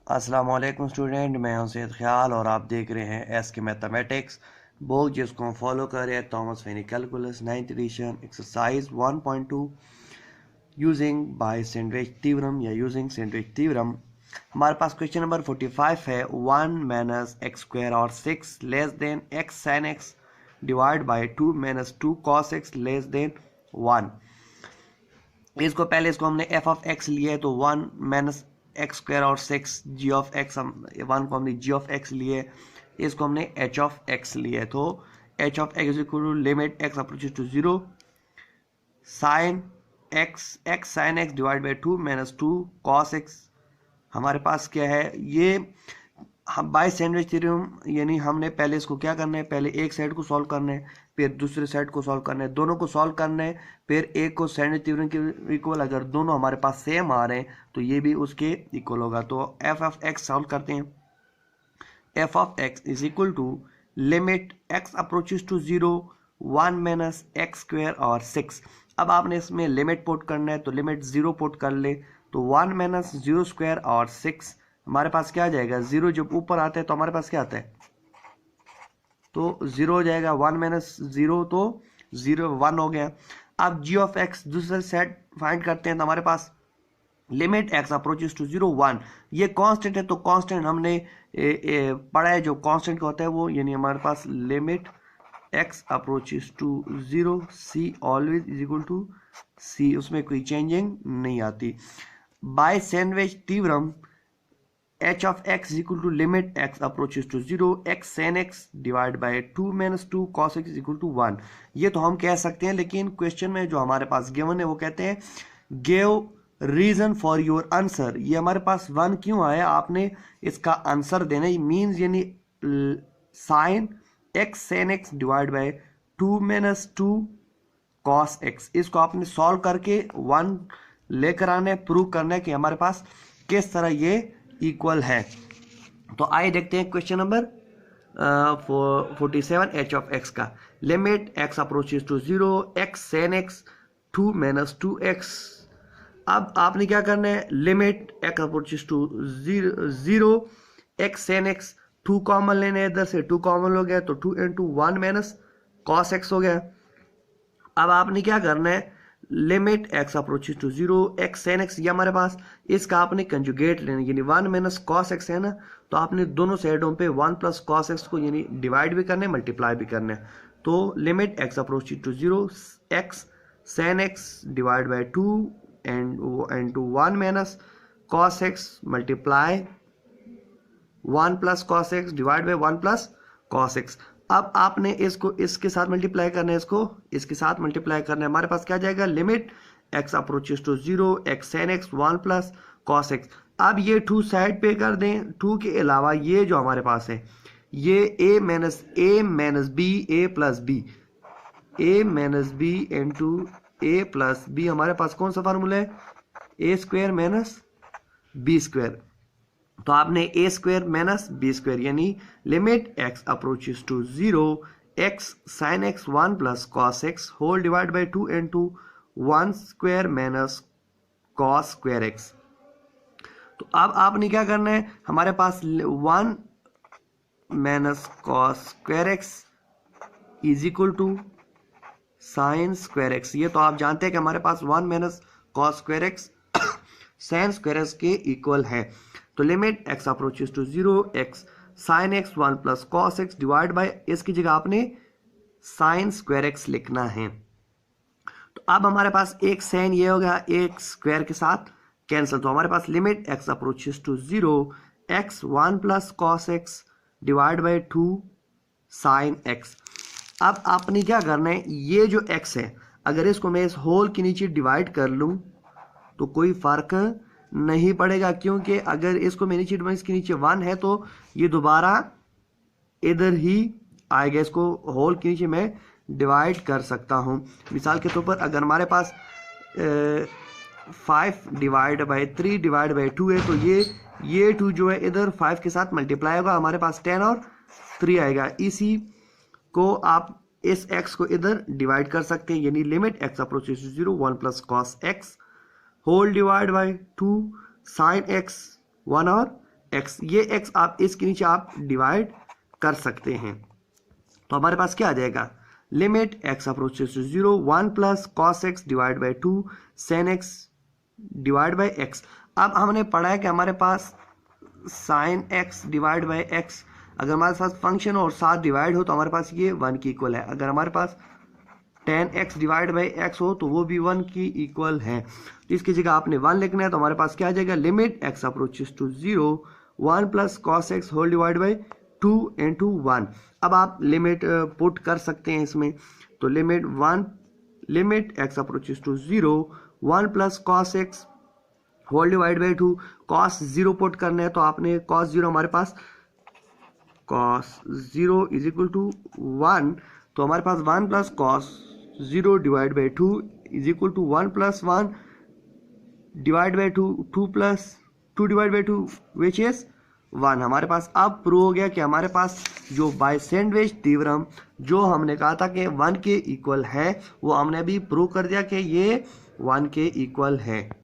अस्सलाम वालेकुम स्टूडेंट, मैं हूं सैयद ख्याल और आप देख रहे हैं एस के मैथमेटिक्स बुक, जिसको हम फॉलो कर रहे हैं Thomas Finney calculus 9th edition exercise 1.2 using by sandwich theorem या यूजिंग सैंडविच थ्योरम। हमारे पास क्वेश्चन नंबर 45 है 1 माइनस एक्स स्क्वायर और 6 less than x sine x divide by 2 minus 2 cos x less than 1। इसको पहले इसको हमने एफ ऑफ एक्स लिया है तो 1 माइनस एक्स स्क्वायर और 6 जी ऑफ एक्स, हम 1 को हमने जी ऑफ एक्स लिए, इसको हमने एच ऑफ एक्स लिया है। तो H of x equal to limit x approaches to 0 sine X sine x divide by 2 minus 2 cos X. हमारे पास क्या है, ये हम बाय सैंडविच थ्योरम, यानी हमने पहले इसको क्या करना है, पहले एक साइड को सॉल्व करना है, फिर दूसरे साइड को सॉल्व करना है, दोनों को सॉल्व करना है, फिर एक को सैंडविच थ्योरम के इक्वल, अगर दोनों हमारे पास सेम आ रहे हैं तो ये भी उसके इक्वल होगा। तो एफ ऑफ एक्स सॉल्व करते हैं। F of X is equal to limit x approaches to 0 1 minus X square और 6। अब आपने इसमें लिमिट पुट करना है तो लिमिट 0 पुट कर ले, तो 1 माइनस 0 स्क्वायर और 6 हमारे पास क्या आ जाएगा, 0 जब ऊपर आता है तो हमारे पास क्या आता है, तो 0 हो जाएगा। 1 माइनस 0 तो 0 1 हो गया। अब जी ऑफ एक्स दूसरे सेट फाइंड करते हैं तो हमारे पास लिमिट एक्स अप्रोचेस टू 0 1, ये कांस्टेंट है तो कांस्टेंट हमने पढ़ा है, जो कांस्टेंट का होता है वो, यानी हमारे पास limit x approaches to 0 c always is equal to c, उसमें कोई चेंजिंग नहीं आती। By sandwich theorem h of x equal to limit x approaches to 0 x sine x divide by 2 minus 2 cos x equal to 1। ये तो हम कह सकते हैं, लेकिन क्वेश्चन में जो हमारे पास गिवन है वो कहते हैं give reason for your answer. ये हमारे पास 1 क्यों आया, आपने इसका आंसर देना। मीन्स यानी sign X sine x divide by 2 minus 2 cos x, इसको आपने सॉल्व करके 1 लेकर आना है, प्रूव करना है कि हमारे पास किस तरह ये इक्वल है। तो आइए देखते हैं question number 47 h of x का। Limit x approaches to 0 x Sen x 2 minus 2 x. अब आपने क्या करना है, limit x approaches to 0 x Sen x 2 common लेने, इधर से 2 कॉमन हो गया तो 2 इंटू 1 माइनस कॉस एक्स हो गया। अब आपने क्या करना है, limit x approaches to 0 x Sen X, ये हमारे पास, इसका आपने कंजुगेट लेना, यानी 1 माइनस कॉस एक्स है ना, तो आपने दोनों साइडों पे 1 प्लस कॉस एक्स को यानी डिवाइड भी करना है, मल्टीप्लाई भी करना है। तो limit x approaches to 0 x Sen x divide by 2 and two 1 minus cos X multiply 1 plus cos x divide by 1 plus cos X. अब आपने इसको इसके साथ मल्टीप्लाई करना है, इसको इसके साथ मल्टीप्लाई करना है, हमारे पास क्या जाएगा, limit x approaches to 0 x sign X 1 plus cos X. अब ये 2 साइड पे कर दें, 2 के अलावा ये जो हमारे पास है, ये a minus B A plus B, A minus B into A plus B, हमारे पास कौन सा फार्मूला है, A square minus B square. तो आपने A square minus B square, यानी limit x approaches to 0 x sign X 1 plus cos X whole divide by 2 into 1 square minus cos square X. तो अब आपने क्या करना है, हमारे पास 1 minus cos square x is equal to sine square X. ये तो आप जानते हैं कि हमारे पास 1 minus cos square X sine square X के इक्वल है। तो limit x approaches to 0 x sign X 1 plus cos x divide by, इसकी जगह आपने साइन स्क्वायर एक्स लिखना है। तो अब हमारे पास एक साइन ये हो गया, एक स्क्वायर के साथ कैंसिल, तो हमारे पास limit x approaches to 0 x 1 plus cos x divide by 2 sign x. अब आपने क्या करना है, ये जो एक्स है अगर इसको मैं इस होल के नीचे डिवाइड कर लूं तो कोई फर्क नहीं पड़ेगा, क्योंकि अगर इसको मैं नीचे इसके नीचे 1 है तो ये दोबारा इधर ही आएगा, इसको होल के नीचे मैं डिवाइड कर सकता हूं। मिसाल के तौर पर अगर हमारे पास 5 डिवाइड बाई 3 डिवाइड बाई 2 है तो ये 2 जो है इधर 5 के साथ मल्टीप्लाई होगा, हमारे पास 10 और 3 आएगा। इसी को आप इस x को इधर डिवाइड कर सकते हैं, यानी limit x approaches to 0 1 plus cos X whole divide by 2 sign X 1 और एक्स, ये एक्स आप इसके नीचे आप डिवाइड कर सकते हैं। तो हमारे पास क्या आ जाएगा, limit x approaches to 0 1 plus cos x divide by 2 sin x divide by x. अब हमने पढ़ा है कि हमारे पास sin x divide by x, अगर हमारे पास फंक्शन और साथ डिवाइड हो तो हमारे पास ये 1 की इक्वल है। अगर हमारे पास tan x divide by x हो तो वो भी 1 की इक्वल है। तो इसकी जगह आपने 1 लिखना है। तो हमारे पास क्या आ जाएगा, limit x approaches to 0 1 plus cos X whole divide by 2 into 1। अब आप लिमिट पुट कर सकते हैं इसमें। तो limit x approaches to 0 1 plus cos X whole divide by 2, cos 0 put करना है तो आपने कॉस 0 हमारे पास cos 0 इज इक्वल टू 1, तो हमारे पास 1 plus cos 0 divide by 2 is equal to 1 plus 1 divide by 2, 2 plus 2 divide by 2 which is 1। हमारे पास अब प्रूव हो गया कि हमारे पास जो बाय सैंडविच थ्योरम जो हमने कहा था कि 1 के इक्वल है, वो हमने अभी प्रूव कर दिया कि ये 1 के इक्वल है।